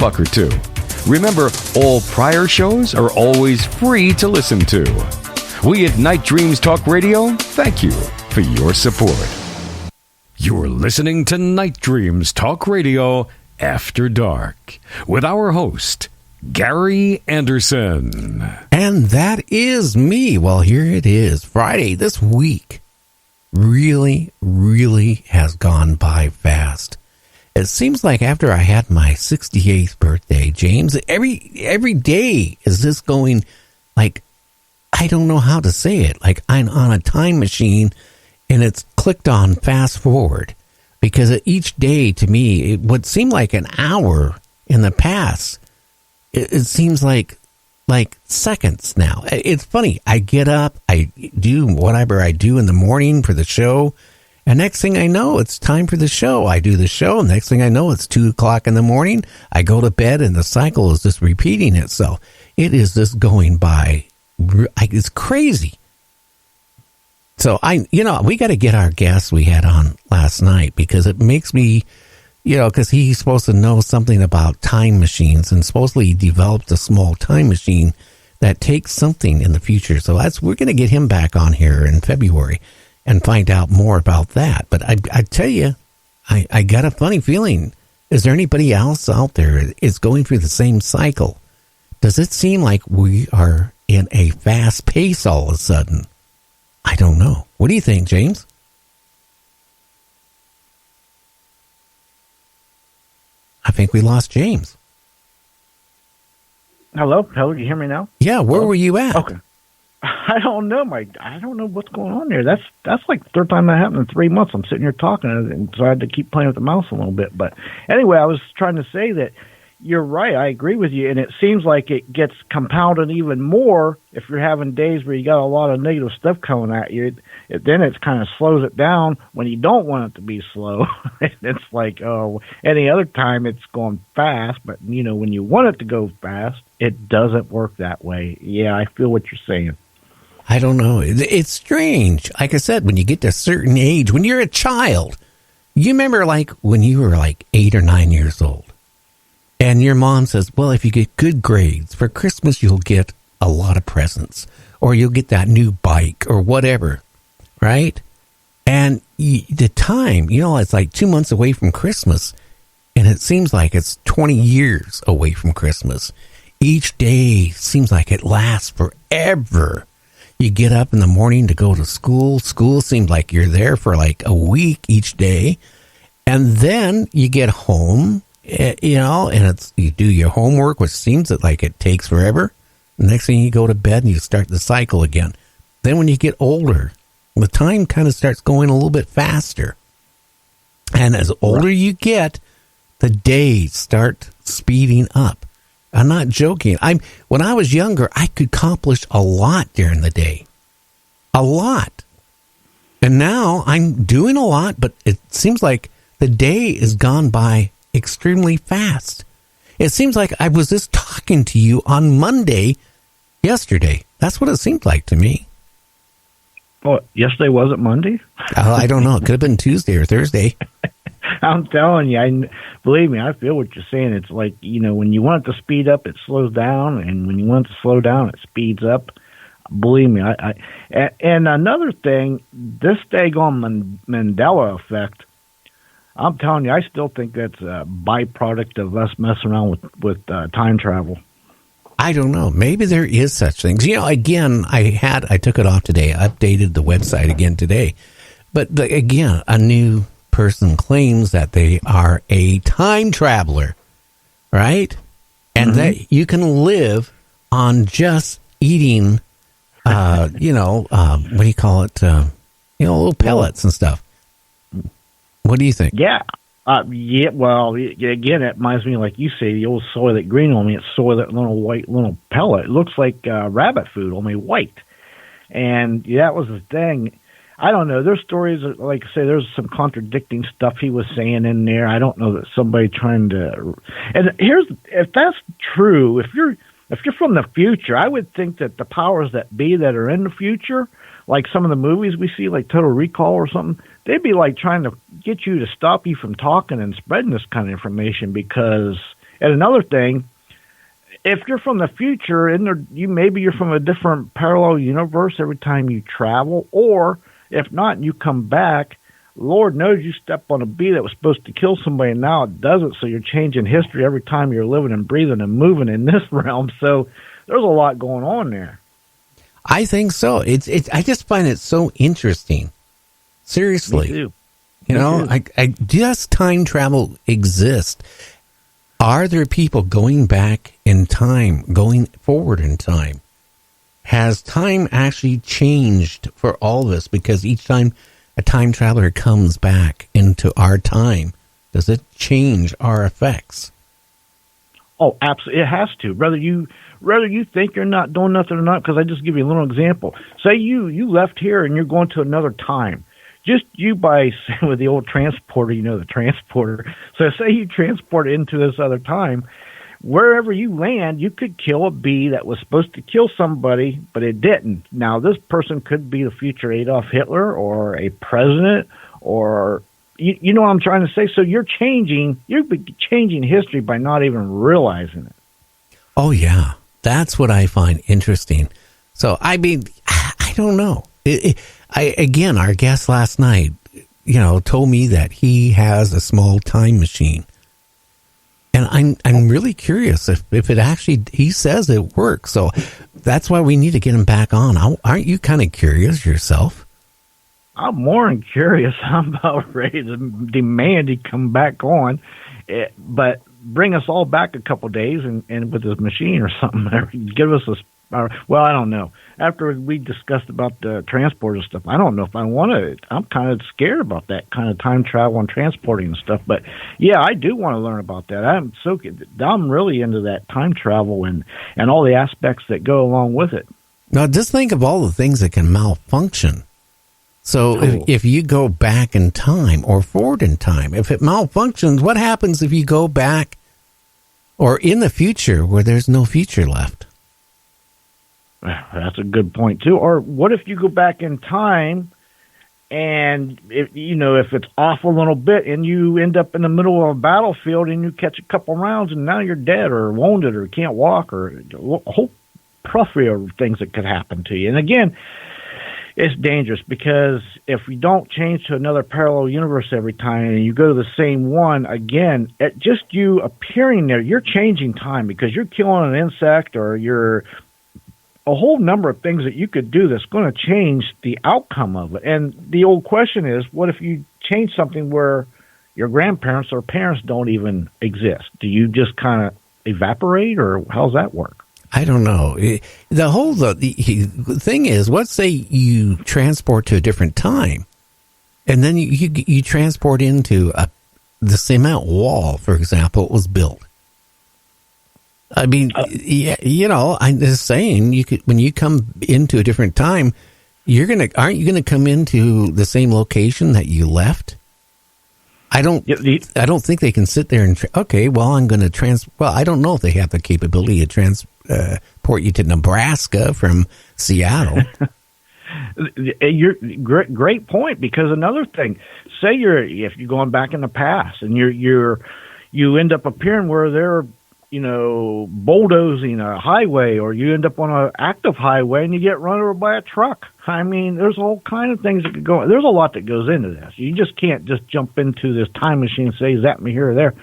buck or two. Remember, all prior shows are always free to listen to. We at Night Dreams Talk Radio thank you for your support. You're listening to Night Dreams Talk Radio After Dark with our host, Gary Anderson. And that is me. Well, here it is. Friday this week really has gone by fast. It seems like after I had my 68th birthday, James, every day is this going like, I don't know how to say it. Like I'm on a time machine and it's clicked on fast forward, because each day to me, it would seem like an hour in the past. It seems like seconds now. It's funny. I get up, I do whatever I do in the morning for the show, and next thing I know, it's time for the show. I do the show, and next thing I know, it's 2 o'clock in the morning. I go to bed, and the cycle is just repeating itself. It is just going by. It's crazy. So we got to get our guest we had on last night, because it makes me, because he's supposed to know something about time machines, and supposedly he developed a small time machine that takes something in the future. So we're going to get him back on here in February and find out more about that. But I tell you, I got a funny feeling. Is there anybody else out there is going through the same cycle? Does it seem like we are in a fast pace all of a sudden? I don't know. What do you think, James? I think we lost James. Hello? Can you hear me now? Yeah, where were you at? Okay. I don't know. I don't know what's going on there. That's like the third time that happened in 3 months. I'm sitting here talking, and so I had to keep playing with the mouse a little bit. But anyway, I was trying to say that you're right. I agree with you, and it seems like it gets compounded even more if you're having days where you got a lot of negative stuff coming at you. Then it kind of slows it down when you don't want it to be slow. It's like, any other time it's going fast, but when you want it to go fast, it doesn't work that way. Yeah, I feel what you're saying. I don't know. It's strange. Like I said, when you get to a certain age, when you're a child, you remember like when you were like 8 or 9 years old, and your mom says, well, if you get good grades for Christmas, you'll get a lot of presents, or you'll get that new bike or whatever, right? And the time, it's like 2 months away from Christmas, and it seems like it's 20 years away from Christmas. Each day seems like it lasts forever. You get up in the morning to go to school. School seems like you're there for like a week each day. And then you get home, and you do your homework, which seems like it takes forever. The next thing you go to bed and you start the cycle again. Then when you get older, the time kind of starts going a little bit faster. And as older you get, the days start speeding up. I'm not joking. When I was younger, I could accomplish a lot during the day. A lot. And now I'm doing a lot, but it seems like the day has gone by extremely fast. It seems like I was just talking to you on Monday yesterday. That's what it seemed like to me. Oh, yesterday wasn't Monday? I don't know. It could have been Tuesday or Thursday. I'm telling you, believe me, I feel what you're saying. It's like, when you want it to speed up, it slows down, and when you want it to slow down, it speeds up. Believe me, and another thing, this daggone Mandela effect, I'm telling you, I still think that's a byproduct of us messing around with time travel. I don't know. Maybe there is such things. Again, I took it off today. I updated the website again today. But again, a new person claims that they are a time traveler, right? And that you can live on just eating, what do you call it? Little pellets and stuff. What do you think? Yeah. Well, again, it reminds me, like you say, the old soy that green on me. It's soy that little pellet. It looks like rabbit food, only white. And that was the thing. I don't know. There's stories, like I say, there's some contradicting stuff he was saying in there. I don't know that somebody trying to. And if that's true, if you're from the future, I would think that the powers that be that are in the future, like some of the movies we see, like Total Recall or something, they'd be like trying to get you to stop you from talking and spreading this kind of information, because And another thing, if you're from the future, maybe you're from a different parallel universe every time you travel, or if not, and you come back, Lord knows you step on a bee that was supposed to kill somebody, and now it doesn't. So you're changing history every time you're living and breathing and moving in this realm. So there's a lot going on there. I think so. It's. I just find it so interesting. Seriously, Me too. You know, does time travel exist? Are there people going back in time, going forward in time? Has time actually changed for all of us? Because each time a time traveler comes back into our time, does it change our effects? Oh, absolutely. It has to. Whether you think you're not doing nothing or not, because I just give you a little example. Say you left here and you're going to another time. Just you by with the old transporter, the transporter. So say you transport into this other time. Wherever you land, you could kill a bee that was supposed to kill somebody, but it didn't. Now, this person could be the future Adolf Hitler or a president, or you know what I'm trying to say? So you're changing history by not even realizing it. Oh, yeah. That's what I find interesting. So, I mean, I don't know. Again, our guest last night, told me that he has a small time machine. And I'm really curious if it actually, he says it works. So that's why we need to get him back on. Aren't you kind of curious yourself? I'm more than curious. I'm about ready to demand he come back on, but bring us all back a couple days and with his machine or something. Give us well, I don't know. After we discussed about the transporter stuff, I don't know if I want to. I'm kind of scared about that kind of time travel and transporting and stuff. But yeah, I do want to learn about that. I'm really into that time travel and all the aspects that go along with it. Now, just think of all the things that can malfunction. So if you go back in time or forward in time, if it malfunctions, what happens if you go back or in the future where there's no future left? That's a good point too. Or what if you go back in time and if it's off a little bit and you end up in the middle of a battlefield and you catch a couple rounds and now you're dead or wounded or can't walk or a whole plethora of things that could happen to you. And again, it's dangerous because if you don't change to another parallel universe every time and you go to the same one again, just you appearing there, you're changing time because you're killing an insect or you're a whole number of things that you could do that's going to change the outcome of it. And the old question is, what if you change something where your grandparents or parents don't even exist? Do you just kind of evaporate, or how's that work? I don't know. The thing is, let's say you transport to a different time, and then you transport into the cement wall, for example, was built. I mean, I'm just saying, when you come into a different time, aren't you gonna come into the same location that you left? I don't think they can sit there and I'm going to I don't know if they have the capability to transport you to Nebraska from Seattle. You're great point, because another thing, say if you're going back in the past and you end up appearing where they're bulldozing a highway, or you end up on an active highway and you get run over by a truck. I mean, there's all kind of things that could go. There's a lot that goes into this. You just can't just jump into this time machine and say, zap me here or there.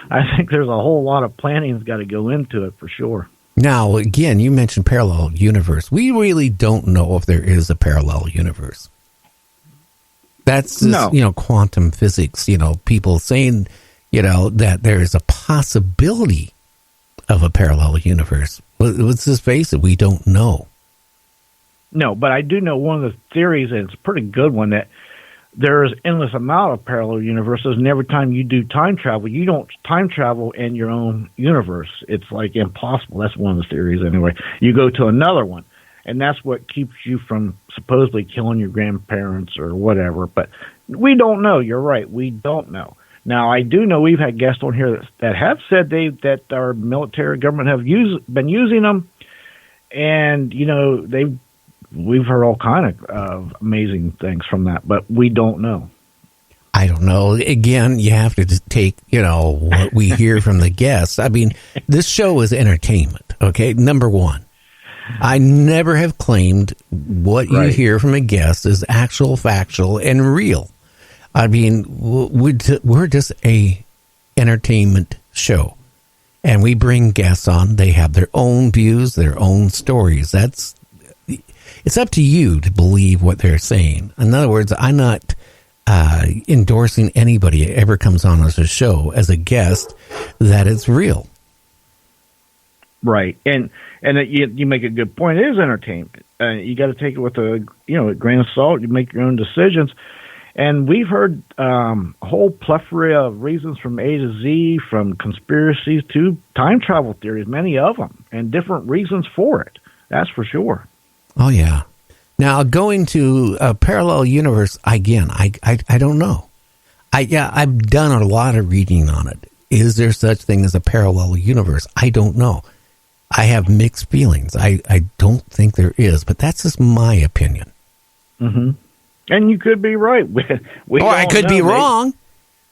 I think there's a whole lot of planning that's got to go into it for sure. Now, again, you mentioned parallel universe. We really don't know if there is a parallel universe. That's just, quantum physics, people saying, that there is a possibility of a parallel universe. Let's just face it, we don't know. No, but I do know one of the theories, and it's a pretty good one, that there's endless amount of parallel universes, and every time you do time travel, you don't time travel in your own universe. It's like impossible. That's one of the theories anyway. You go to another one, and that's what keeps you from supposedly killing your grandparents or whatever. But we don't know. You're right. We don't know. Now, I do know we've had guests on here that have said that our military government have been using them, and we've heard all kind of amazing things from that, but we don't know. I don't know. Again, you have to just take, what we hear from the guests. I mean, this show is entertainment, okay? Number one. I never have claimed what you hear from a guest is actual, factual, and real. I mean, we're just a entertainment show, and we bring guests on. They have their own views, their own stories. It's up to you to believe what they're saying. In other words, I'm not endorsing anybody that ever comes on as a show as a guest that it's real. Right, and you make a good point. It is entertainment. You got to take it with a grain of salt. You make your own decisions, and we've heard a whole plethora of reasons from A to Z, from conspiracies to time travel theories, many of them, and different reasons for it. That's for sure. Oh yeah. Now going to a parallel universe again, I don't know. I've done a lot of reading on it. Is there such thing as a parallel universe? I don't know. I have mixed feelings. I don't think there is, but that's just my opinion. Mm-hmm. And you could be right. Or I could be wrong.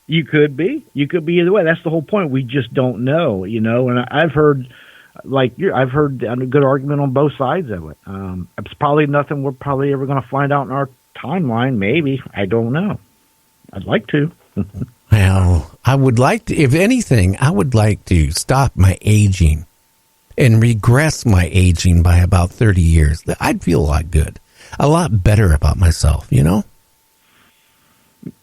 You could be. You could be either way. That's the whole point. We just don't know, And I've heard, I've heard a good argument on both sides of it. It's probably nothing we're probably ever going to find out in our timeline. Maybe. I don't know. I'd like to. Well, I would like to, if anything, I would like to stop my aging and regress my aging by about 30 years. I'd feel a lot good, a lot better about myself,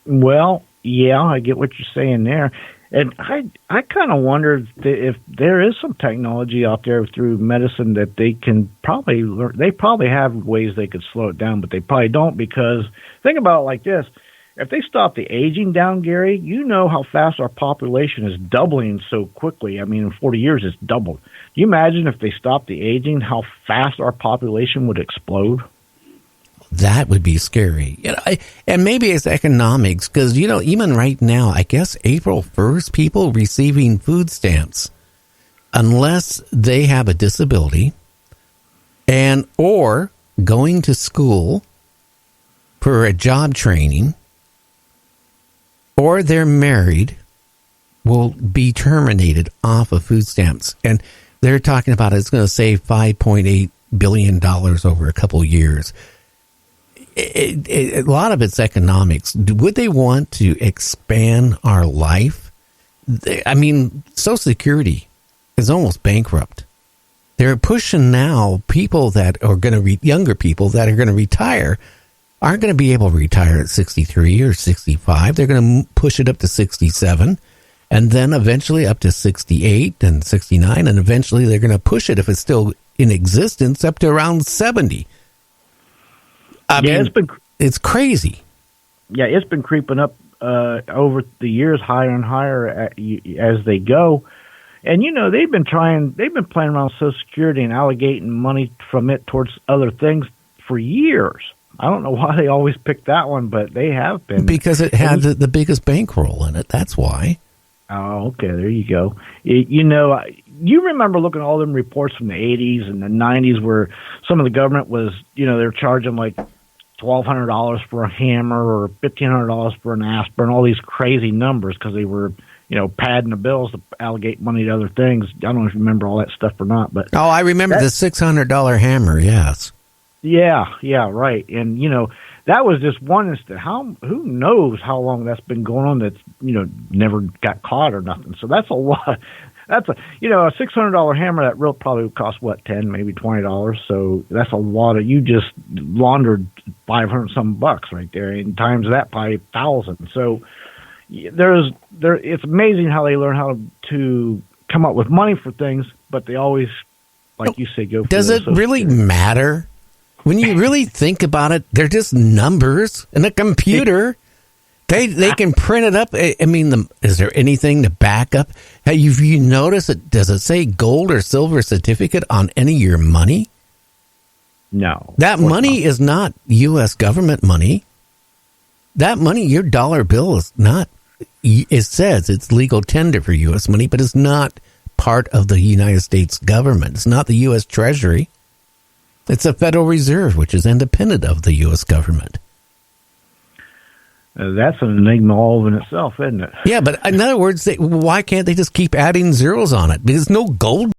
Well, yeah, I get what you're saying there. And I kind of wonder if there is some technology out there through medicine that they can probably learn. They probably have ways they could slow it down, but they probably don't, because think about it like this. If they stop the aging down, Gary, you know how fast our population is doubling so quickly. I mean, in 40 years, it's doubled. Can you imagine if they stopped the aging, how fast our population would explode? That would be scary. And maybe it's economics, because, even right now, I guess April 1st, people receiving food stamps, unless they have a disability or going to school for a job training, or they're married, will be terminated off of food stamps. And they're talking about it's going to save $5.8 billion over a couple of years. A lot of it's economics. Would they want to expand our life? I mean, Social Security is almost bankrupt. They're pushing now people that are going to younger people that are going to retire aren't going to be able to retire at 63 or 65. They're going to push it up to 67, and then eventually up to 68 and 69, and eventually they're going to push it, if it's still in existence, up to around 70. I mean, it's crazy. Yeah, it's been creeping up over the years, higher and higher as they go. And they've been playing around with Social Security and allocating money from it towards other things for years. I don't know why they always pick that one, but they have been. Because it had the biggest bankroll in it. That's why. Oh, okay. There you go. You remember looking at all them reports from the 80s and the 90s where some of the government was, they're charging like $1,200 for a hammer or $1,500 for an aspirin, all these crazy numbers because they were, padding the bills to allocate money to other things. I don't know if you remember all that stuff or not, but I remember the $600 hammer. Yes. Yeah, right. And that was just one instance. Who knows how long that's been going on? That's never got caught or nothing. So that's a lot. That's a $600 hammer that real probably would cost $10, maybe $20. So that's a lot of, you just laundered $500 bucks right there, and times that by 1,000. So it's amazing how they learn how to come up with money for things, but they always, like you say, go for Does it really matter? When you really think about it, they're just numbers in a computer. They can print it up. I mean, is there anything to back up? Have you noticed it? Does it say gold or silver certificate on any of your money? No. That money is not U.S. government money. That money, your dollar bill is not. It says it's legal tender for U.S. money, but it's not part of the United States government. It's not the U.S. Treasury. It's a Federal Reserve, which is independent of the U.S. government. That's an enigma all in itself, isn't it? Yeah, but in other words, why can't they just keep adding zeros on it? Because no gold